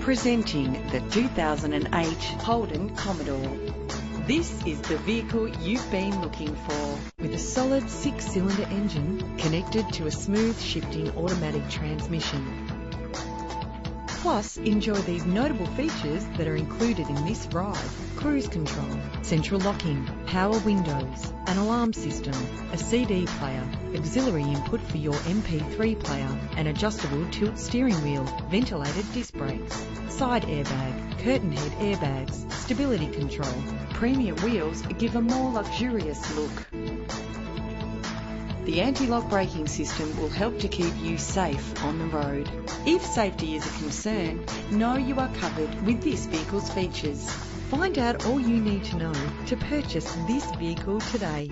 Presenting the 2008 Holden Commodore. This is the vehicle you've been looking for. With a solid 6-cylinder engine connected to a smooth shifting automatic transmission. Plus, enjoy these notable features that are included in this ride: cruise control, central locking, power windows, an alarm system, a CD player, auxiliary input for your MP3 player, an adjustable tilt steering wheel, ventilated disc brakes, side airbag, curtain head airbags, stability control. Premium wheels give a more luxurious look. The anti-lock braking system will help to keep you safe on the road. If safety is a concern, know you are covered with this vehicle's features. Find out all you need to know to purchase this vehicle today.